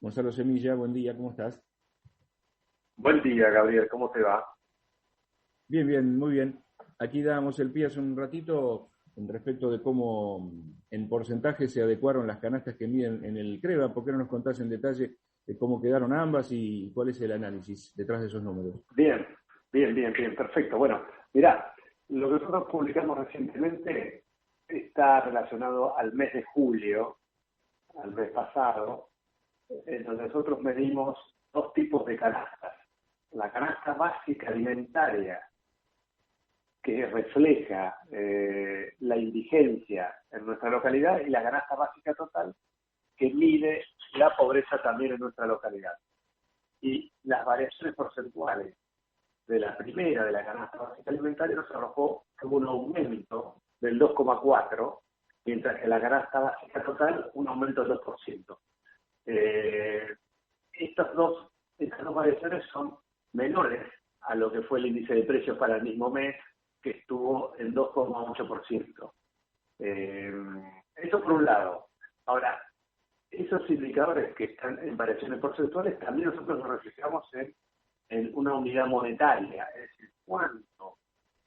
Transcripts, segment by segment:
Gonzalo Semilla, buen día, ¿cómo estás? Buen día, Gabriel, ¿cómo te va? Bien, bien, muy bien. Aquí dábamos el pie hace un ratito en respecto de cómo en porcentaje se adecuaron las canastas que miden en el CREVA. ¿Por qué no nos contás en detalle de cómo quedaron ambas y cuál es el análisis detrás de esos números? Bien, bien, perfecto. Bueno, mirá, lo que nosotros publicamos recientemente está relacionado al mes de julio, al mes pasado, en donde nosotros medimos dos tipos de canastas. La canasta básica alimentaria, que refleja la indigencia en nuestra localidad, y la canasta básica total, que mide la pobreza también en nuestra localidad. Y las variaciones porcentuales de la primera, de la canasta básica alimentaria, nos arrojó un aumento del 2,4, mientras que la canasta básica total, un aumento del 2%. Eh, estas dos variaciones son menores a lo que fue el índice de precios para el mismo mes, que estuvo en 2,8%. Eso por un lado. Ahora, esos indicadores que están en variaciones porcentuales, también nosotros los reflejamos en una unidad monetaria, es decir, cuánto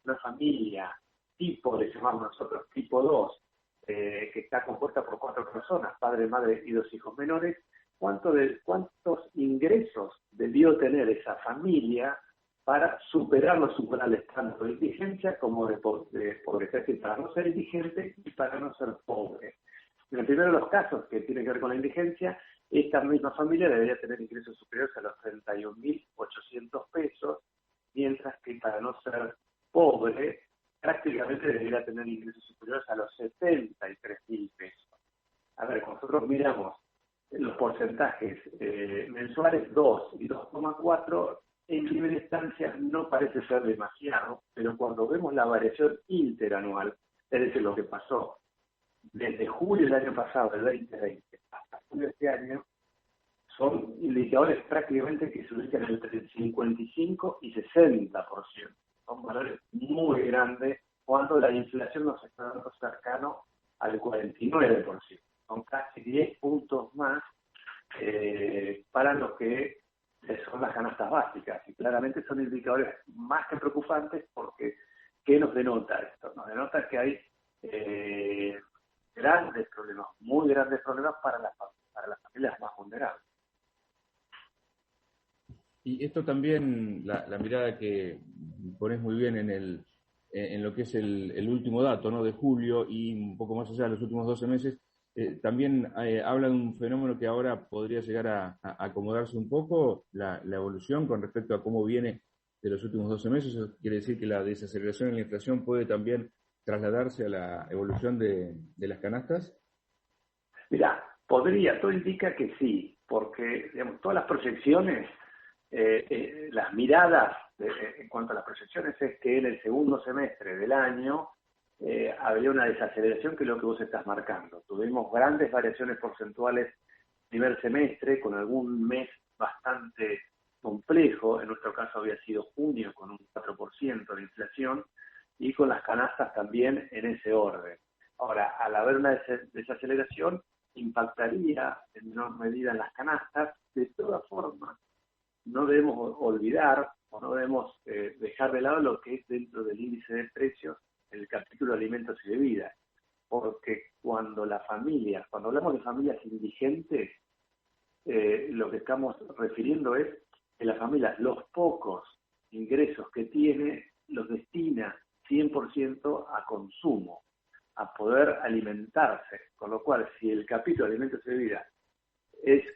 una familia tipo, le llamamos nosotros tipo 2, que está compuesta por 4 personas, padre, madre y 2 hijos menores, cuántos ingresos debió tener esa familia para superar los umbrales tanto de indigencia como de pobreza, es decir, para no ser indigente y para no ser pobre. En el primero de los casos, que tiene que ver con la indigencia, esta misma familia debería tener ingresos superiores a los 31.800 pesos, mientras que para no ser pobre, prácticamente debería tener ingresos superiores a los 73.000 pesos. A ver, nosotros miramos los porcentajes mensuales 2 y 2,4, en primera instancia no parece ser demasiado, pero cuando vemos la variación interanual, es decir, lo que pasó desde julio del año pasado, del 2020, hasta julio de este año, son indicadores prácticamente que se ubican entre el 55 y 60%. Son valores muy grandes cuando la inflación nos está dando cercano al 49%. Son casi 10 puntos más para lo que son las canastas básicas. Y claramente son indicadores más que preocupantes porque, ¿qué nos denota esto? Nos denota que hay grandes problemas, muy grandes problemas para las familias más vulnerables. Y esto también, la mirada que pones muy bien en lo que es el último dato, ¿no? De julio y un poco más allá de los últimos 12 meses, también habla de un fenómeno que ahora podría llegar a acomodarse un poco, la evolución con respecto a cómo viene de los últimos 12 meses. Eso quiere decir que la desaceleración en la inflación puede también trasladarse a la evolución de las canastas. Mirá, todo indica que sí, porque digamos, todas las proyecciones, las miradas en cuanto a las proyecciones es que en el segundo semestre del año habría una desaceleración, que es lo que vos estás marcando. Tuvimos grandes variaciones porcentuales primer semestre, con algún mes bastante complejo, en nuestro caso había sido junio con un 4% de inflación, y con las canastas también en ese orden. Ahora, al haber una desaceleración, impactaría en menor medida en las canastas. De todas formas, no debemos olvidar o no debemos dejar de lado lo que es dentro del índice de precios el capítulo de alimentos y bebidas, porque cuando hablamos de familias indigentes, lo que estamos refiriendo es que la familia, los pocos ingresos que tiene, los destina 100% a consumo, a poder alimentarse, con lo cual si el capítulo de alimentos y bebidas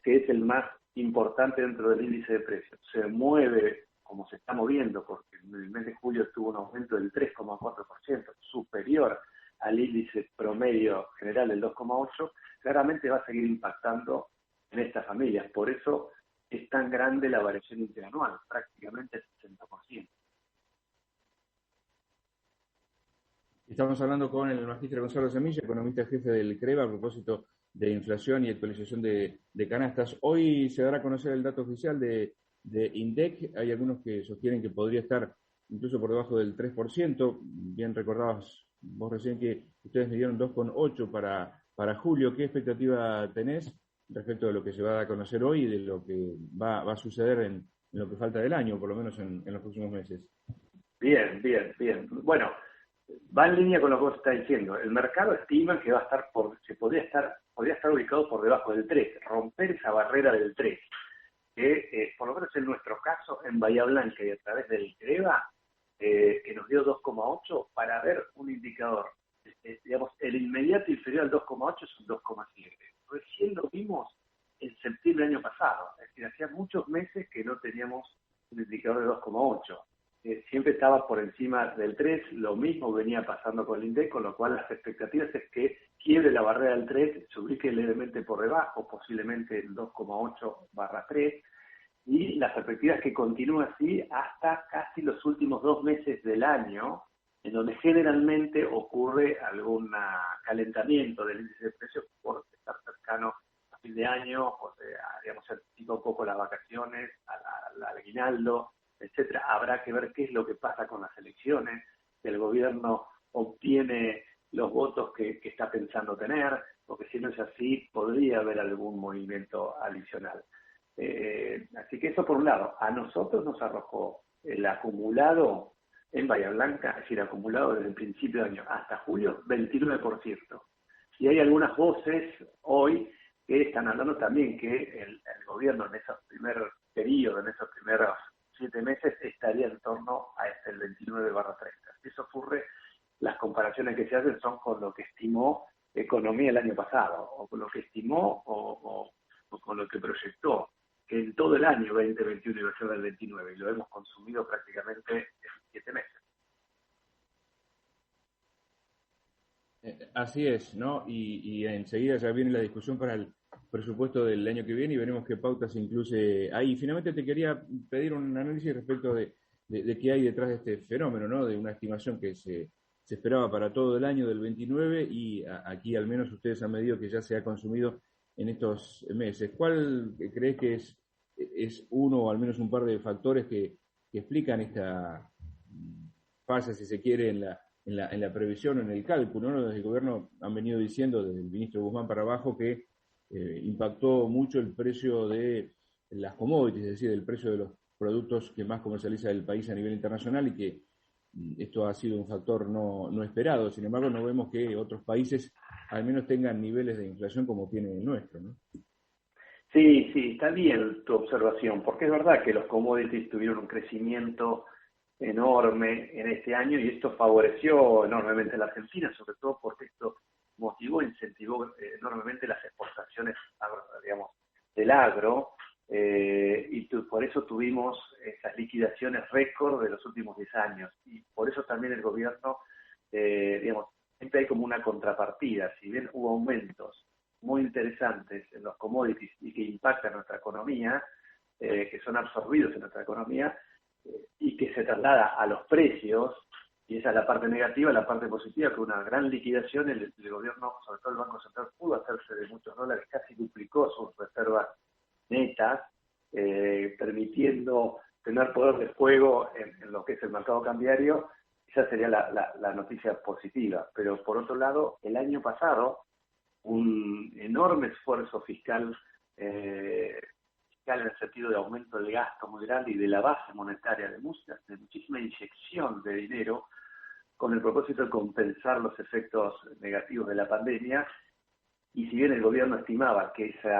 que es el más importante dentro del índice de precios, se mueve como se está moviendo, porque en el mes de julio tuvo un aumento del 3,4%, superior al índice promedio general del 2,8%, claramente va a seguir impactando en estas familias. Por eso es tan grande la variación interanual, prácticamente el 60%. Estamos hablando con el magíster Gonzalo Semilla, economista jefe del CREVA, a propósito de inflación y actualización de canastas. Hoy se dará a conocer el dato oficial de INDEC. Hay algunos que sostienen que podría estar incluso por debajo del 3%. Bien recordabas vos recién que ustedes me dieron 2,8 para julio. ¿Qué expectativa tenés respecto de lo que se va a conocer hoy y de lo que va a suceder en lo que falta del año, por lo menos en los próximos meses. Bien, bien, bien. Bueno, va en línea con lo que vos estás diciendo. El mercado estima que va a estar podría estar ubicado por debajo del 3, romper esa barrera del 3, que por lo menos en nuestro caso, en Bahía Blanca y a través del CREVA, que nos dio 2,8, para ver un indicador, digamos, el inmediato inferior al 2,8 es un 2,7. Recién lo vimos en septiembre del año pasado, es decir, hacía muchos meses que no teníamos un indicador de 2,8. Siempre estaba por encima del 3, lo mismo venía pasando con el INDEC, con lo cual las expectativas es que quiebre la barrera del 3, se ubique levemente por debajo, posiblemente el 2,8/3, y las perspectivas que continúa así hasta casi los últimos 2 meses del año, en donde generalmente ocurre algún calentamiento del índice de precios por estar cercano a fin de año, o sea, digamos, se anticipa un poco las vacaciones, al aguinaldo, etcétera. Habrá que ver qué es lo que pasa con las elecciones, si el gobierno obtiene los votos que está pensando tener, porque si no es así, podría haber algún movimiento adicional. Así que eso por un lado. A nosotros nos arrojó el acumulado en Bahía Blanca, es decir, acumulado desde el principio de año hasta julio, 29%. Y hay algunas voces hoy que están hablando también que el gobierno en esos primeros periodos, en esos primeros 7 meses, estaría en torno a el 29/30. Si eso ocurre, las comparaciones que se hacen son con lo que estimó Economía el año pasado, o con lo que estimó o con lo que proyectó, que en todo el año 2021 iba a ser del 29, y lo hemos consumido prácticamente en 7 meses. Así es, ¿no? Y enseguida ya viene la discusión para el presupuesto del año que viene y veremos qué pautas se incluye ahí. Finalmente te quería pedir un análisis respecto de qué hay detrás de este fenómeno, ¿no? De una estimación que se esperaba para todo el año del 29 y aquí al menos ustedes han medido que ya se ha consumido en estos meses. ¿Cuál crees que es uno o al menos un par de factores que explican esta falla, si se quiere, en la previsión, en el cálculo, ¿no? Desde el gobierno han venido diciendo, desde el ministro Guzmán para abajo, que impactó mucho el precio de las commodities, es decir, el precio de los productos que más comercializa el país a nivel internacional y que esto ha sido un factor no esperado. Sin embargo, no vemos que otros países al menos tengan niveles de inflación como tiene el nuestro, ¿no? Sí, sí, está bien tu observación, porque es verdad que los commodities tuvieron un crecimiento enorme en este año y esto favoreció enormemente a la Argentina, sobre todo porque esto incentivó enormemente las exportaciones, digamos, del agro, y por eso tuvimos esas liquidaciones récord de los últimos 10 años. Y por eso también el gobierno, digamos, siempre hay como una contrapartida. Si bien hubo aumentos muy interesantes en los commodities y que impactan nuestra economía, que son absorbidos en nuestra economía, y que se traslada a los precios, y esa es la parte negativa. La parte positiva, que una gran liquidación, el gobierno, sobre todo el Banco Central, pudo hacerse de muchos dólares, casi duplicó sus reservas netas, permitiendo tener poder de fuego en lo que es el mercado cambiario. Esa sería la noticia positiva. Pero por otro lado, el año pasado, un enorme esfuerzo fiscal en el sentido de aumento del gasto muy grande y de la base monetaria de muchísima inyección de dinero con el propósito de compensar los efectos negativos de la pandemia. Y si bien el gobierno estimaba que ese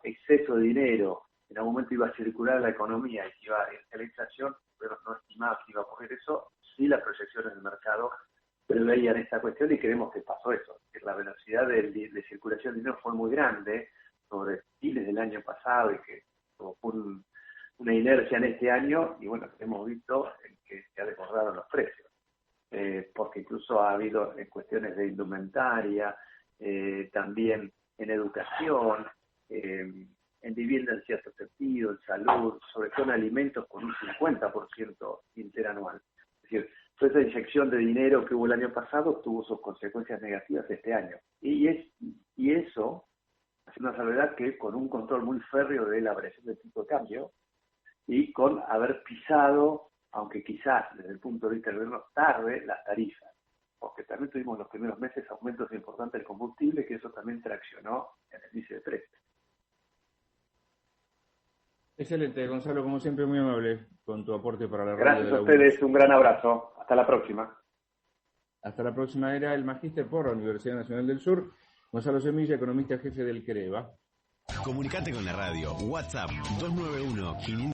exceso de dinero en algún momento iba a circular en la economía y que iba a la inflación, pero no estimaba que iba a ocurrir eso, sí las proyecciones del mercado preveían esta cuestión y creemos que pasó eso, que la velocidad de circulación de dinero fue muy grande sobre fines del año pasado y que provocó una inercia en este año, y bueno, hemos visto que se ha desbordado los precios, porque incluso ha habido cuestiones de indumentaria, también en educación, en vivienda en cierto sentido, en salud, sobre todo en alimentos con un 50% interanual. Es decir, toda esa inyección de dinero que hubo el año pasado tuvo sus consecuencias negativas este año. Y eso hace una salvedad que con un control muy férreo de la variación del tipo de cambio y con haber pisado, aunque quizás desde el punto de vista del gobierno tarde, las tarifas, porque también tuvimos en los primeros meses aumentos importantes del combustible, que eso también traccionó en el índice de precios. Excelente, Gonzalo, como siempre, muy amable con tu aporte para la radio Gracias de a la ustedes, UNES. un gran abrazo. Hasta la próxima. Hasta la próxima. Era el magíster por la Universidad Nacional del Sur, Gonzalo Semilla, economista jefe del CREVA. Comunicate con la radio. WhatsApp 291 500